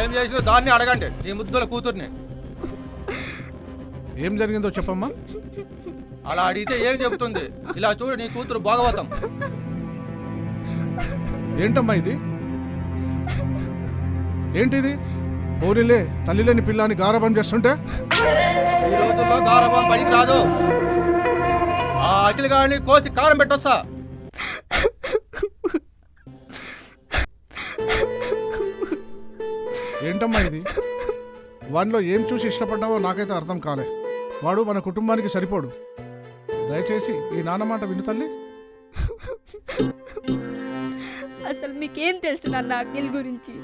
ఏం చేసిందో దాన్ని అడగండి, నీ ముద్దుల కూతుర్ని. ఏం జరిగిందో చెప్పమ్మా. అలా అడిగితే ఏం చెబుతుంది? ఇలా చూడు, నీ కూతురు భాగవతం. ఏంటమ్మా ఇది? ఏంటిది? పోనీలే, తల్లి లేని పిల్లని గారాబం చేస్తుంటే. ఈ రోజుల్లో గారాబం పనికి రాదు. ఆ అఖిల్ గారిని కోసి కారం పెట్టొస్తా. ఏంటమ్మా ఇది? వాడిలో ఏం చూసి ఇష్టపడ్డావో నాకైతే అర్థం కాలే. వాడు మన కుటుంబానికి సరిపోడు. దయచేసి ఈ నాన్న మాట విను తల్లి. అసలు మీకేం తెలుసు నాన్న అఖిల్ గురించి?